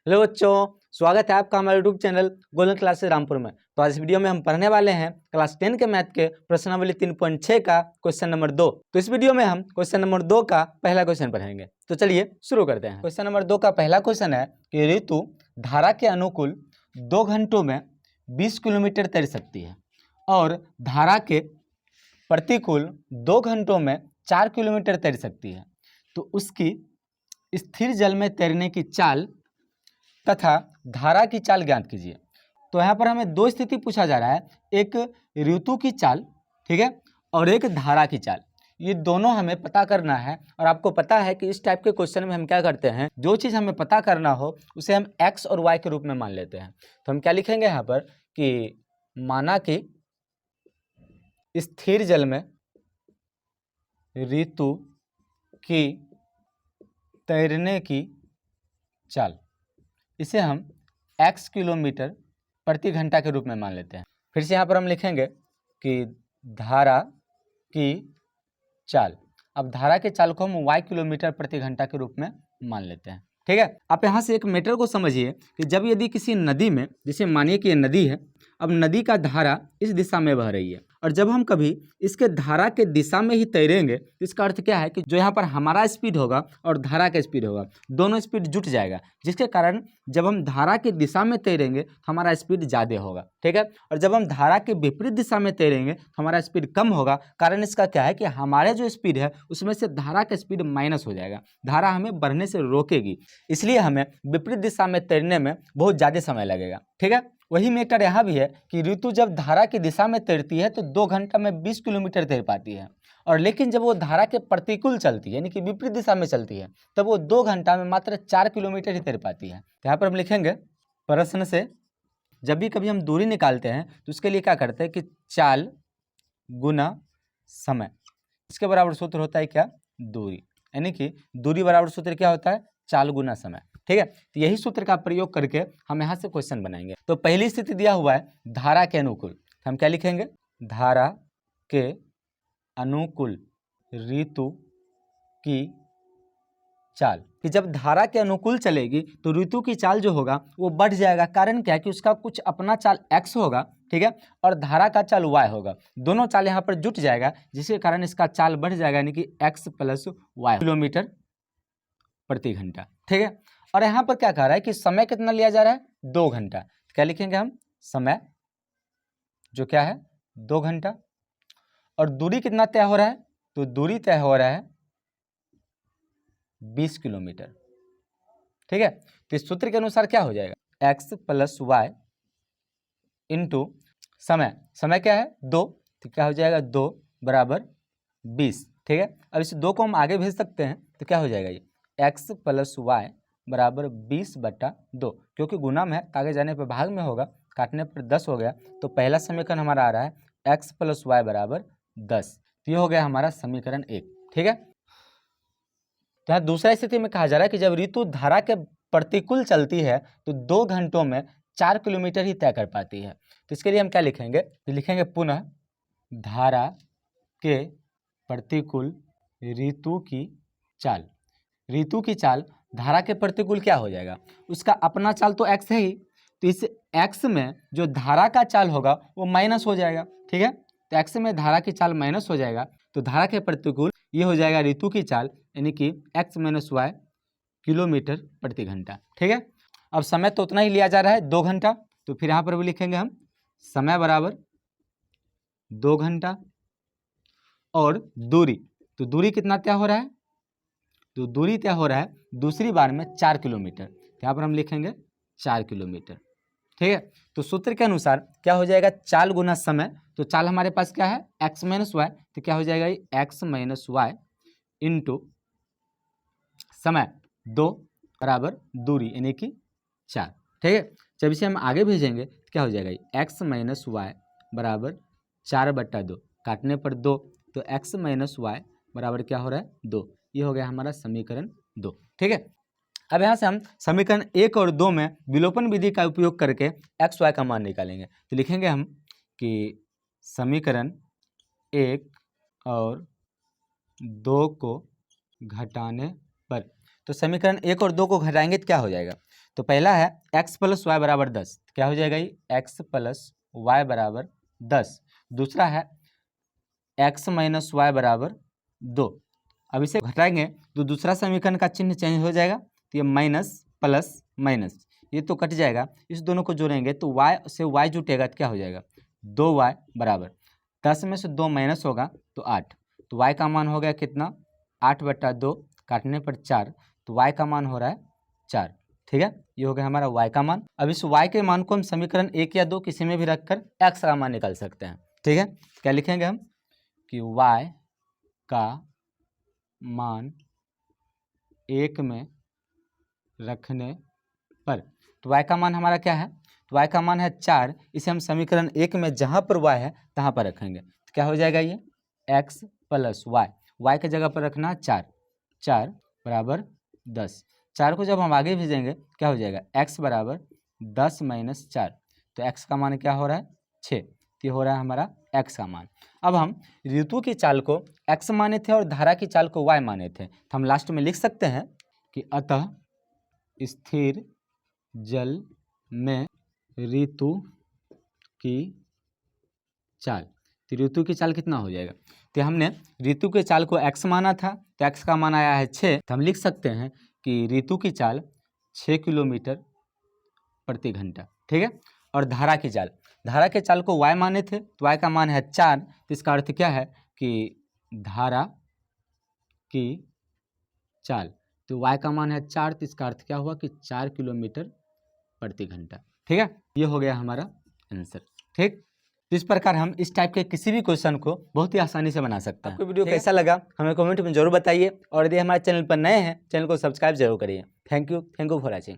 Hello बच्चों, स्वागत है आपका हमारे YouTube channel golden classes Rampur में। तो आज इस वीडियो में हम पढ़ने वाले हैं क्लास 10 के मैथ के प्रश्नावली 3.6 का क्वेश्चन नंबर 2। तो इस वीडियो में हम क्वेश्चन नंबर 2 का पहला क्वेश्चन पढ़ेंगे। तो चलिए शुरू करते हैं। क्वेश्चन नंबर 2 का पहला क्वेश्चन है कि ऋतु धारा के अनुकूल 2 घंटों में 20 किलोमीटर तैर सकती है और धारा के प्रतिकूल 2 घंटों में 4 किलोमीटर तैर सकती है। तो उसकी स्थिर जल में तैरने की चाल तथा धारा की चाल ज्ञात कीजिए। तो यहाँ पर हमें दो स्थिति पूछा जा रहा है, एक ऋतु की चाल, ठीक है, और एक धारा की चाल। ये दोनों हमें पता करना है। और आपको पता है कि इस टाइप के क्वेश्चन में हम क्या करते हैं, जो चीज़ हमें पता करना हो उसे हम एक्स और वाई के रूप में मान लेते हैं। तो हम क्या लिखेंगे यहाँ पर कि माना कि स्थिर जल में ऋतु की तैरने की चाल, इसे हम x किलोमीटर प्रति घंटा के रूप में मान लेते हैं। फिर से यहाँ पर हम लिखेंगे कि धारा की चाल। अब धारा के चाल को हम y किलोमीटर प्रति घंटा के रूप में मान लेते हैं, ठीक है। आप यहाँ से एक मैटर को समझिए कि जब यदि किसी नदी में, जैसे मानिए कि ये नदी है, अब नदी का धारा इस दिशा में बह रही है और जब हम कभी इसके धारा के दिशा में ही तैरेंगे तो इसका अर्थ क्या है कि जो यहाँ पर हमारा स्पीड होगा और धारा का स्पीड होगा, दोनों स्पीड जुट जाएगा, जिसके कारण जब हम धारा की दिशा में तैरेंगे हमारा स्पीड ज़्यादा होगा, ठीक है। और जब हम धारा के विपरीत दिशा में तैरेंगे तो हमारा स्पीड कम होगा। कारण इसका क्या है कि हमारे जो स्पीड है उसमें से धारा का स्पीड माइनस हो जाएगा, धारा हमें बढ़ने से रोकेगी, इसलिए हमें विपरीत दिशा में तैरने में बहुत ज़्यादा समय लगेगा, ठीक है। वही मैटर यहाँ भी है कि ऋतु जब धारा की दिशा में तैरती है तो 2 घंटा में 20 किलोमीटर तैर पाती है, और लेकिन जब वो धारा के प्रतिकूल चलती है, यानी कि विपरीत दिशा में चलती है, तब वो 2 घंटा में मात्र 4 किलोमीटर ही तैर पाती है। तो यहाँ पर हम लिखेंगे प्रश्न से जब भी कभी हम दूरी निकालते हैं तो उसके लिए क्या करते हैं कि चाल गुना समय, इसके बराबर सूत्र होता है क्या, दूरी, यानी कि दूरी बराबर सूत्र क्या होता है, चाल गुना समय, ठीक है। तो यही सूत्र का प्रयोग करके हम यहाँ से क्वेश्चन बनाएंगे। तो पहली स्थिति दिया हुआ है धारा के अनुकूल, हम क्या लिखेंगे, धारा के अनुकूल ऋतु की चाल, कि जब धारा के अनुकूल चलेगी तो ऋतु की चाल जो होगा वो बढ़ जाएगा। कारण क्या है कि उसका कुछ अपना चाल x होगा, ठीक है, और धारा का चाल y होगा, दोनों चाल यहाँ पर जुट जाएगा, जिसके कारण इसका चाल बढ़ जाएगा, यानी कि x + y किलोमीटर प्रति घंटा, ठीक है। और यहाँ पर क्या कह रहा है कि समय कितना लिया जा रहा है, 2 घंटा। क्या लिखेंगे हम, समय जो क्या है 2 घंटा, और दूरी कितना तय हो रहा है, तो दूरी तय हो रहा है 20 किलोमीटर, ठीक है। तो इस सूत्र के अनुसार क्या हो जाएगा, x + y इंटू समय, समय क्या है 2, तो क्या हो जाएगा 2 = 20, ठीक है। अब इस 2 को हम आगे भेज सकते हैं तो क्या हो जाएगा, ये x + y = 20/2, क्योंकि गुना में है, आगे जाने पर भाग में होगा, काटने पर 10 हो गया। तो पहला समीकरण हमारा आ रहा है x + y = 10। तो ये हो गया हमारा समीकरण 1, ठीक है। तो यहाँ दूसरा स्थिति में कहा जा रहा है कि जब ऋतु धारा के प्रतिकूल चलती है तो 2 घंटों में 4 किलोमीटर ही तय कर पाती है। तो इसके लिए हम क्या लिखेंगे, तो लिखेंगे पुनः धारा के प्रतिकूल ऋतु की चाल। ऋतु की चाल, धारा के प्रतिकूल क्या हो जाएगा, उसका अपना चाल तो x है ही, तो इस x में जो धारा का चाल होगा वो माइनस हो जाएगा, ठीक है। तो x में धारा की चाल माइनस हो जाएगा, तो धारा के प्रतिकूल ये हो जाएगा ऋतु की चाल, यानी कि x - y किलोमीटर प्रति घंटा, ठीक है। अब समय तो उतना ही लिया जा रहा है 2 घंटा, तो फिर यहाँ पर भी लिखेंगे हम समय बराबर 2 घंटा, और दूरी, तो दूरी कितना तय हो रहा है, तो दूरी तय हो रहा है दूसरी बार में 4 किलोमीटर, यहाँ पर हम लिखेंगे 4 किलोमीटर, ठीक है। तो सूत्र के अनुसार क्या हो जाएगा, चाल गुना समय, तो चाल हमारे पास क्या है x - y, तो क्या हो जाएगा ये x - y इंटू समय 2 बराबर दूरी, यानी कि 4, ठीक है। जब इसे हम आगे भेजेंगे तो क्या हो जाएगा, x - y = 4/2, काटने पर 2, तो x - y बराबर क्या हो रहा है 2। ये हो गया हमारा समीकरण 2, ठीक है। अब यहाँ से हम समीकरण 1 और 2 में विलोपन विधि का उपयोग करके x y का मान निकालेंगे। तो लिखेंगे हम कि समीकरण 1 और 2 को घटाने पर, तो समीकरण 1 और 2 को घटाएंगे तो क्या हो जाएगा, तो पहला है x प्लस वाई बराबर 10, क्या हो जाएगा ये x प्लस वाई बराबर 10। दूसरा है x माइनस वाई बराबर 2। अब इसे घटाएंगे तो दूसरा समीकरण का चिन्ह चेंज हो जाएगा, तो ये माइनस प्लस माइनस ये तो कट जाएगा, इस दोनों को जोड़ेंगे तो y से y जुटेगा तो क्या हो जाएगा 2y बराबर 10 में से 2 माइनस होगा तो 8, तो y का मान हो गया कितना 8/2, काटने पर 4, तो y का मान हो रहा है 4। ठीक है, ये हो गया हमारा y का मान। अब इस y के मान को हम समीकरण 1 या 2 किसी में भी रखकर x का मान निकाल सकते हैं। ठीक है, क्या लिखेंगे हम कि y का मान 1 में रखने पर, तो y का मान हमारा क्या है, तो y का मान है 4, इसे हम समीकरण 1 में जहाँ पर y है तहाँ पर रखेंगे, तो क्या हो जाएगा ये x प्लस वाई, y की जगह पर रखना 4, 4 बराबर 10। 4 को जब हम आगे भेजेंगे क्या हो जाएगा x बराबर 10 माइनस 4, तो x का मान क्या हो रहा है 6, तो ये हो रहा है हमारा x का मान। अब हम ऋतु की चाल को x माने थे और धारा की चाल को y माने थे, तो हम लास्ट में लिख सकते हैं कि अतः स्थिर जल में ऋतु की चाल, तो ऋतु की चाल कितना हो जाएगा, तो हमने ऋतु के चाल को x माना था, तो x का मान आया है 6, तो हम लिख सकते हैं कि ऋतु की चाल 6 किलोमीटर प्रति घंटा। ठीक है, और धारा की चाल, धारा के चाल को y माने थे तो y का मान है 4, तो इसका अर्थ क्या है कि धारा की चाल, तो y का मान है 4, तो इसका अर्थ क्या हुआ कि 4 किलोमीटर प्रति घंटा। ठीक है, ये हो गया हमारा आंसर। ठीक, इस प्रकार हम इस टाइप के किसी भी क्वेश्चन को बहुत ही आसानी से बना सकते हैं। आपको वीडियो कैसा लगा हमें कमेंट में जरूर बताइए, और यदि हमारे चैनल पर नए हैं चैनल को सब्सक्राइब जरूर करिए। Thank you for watching.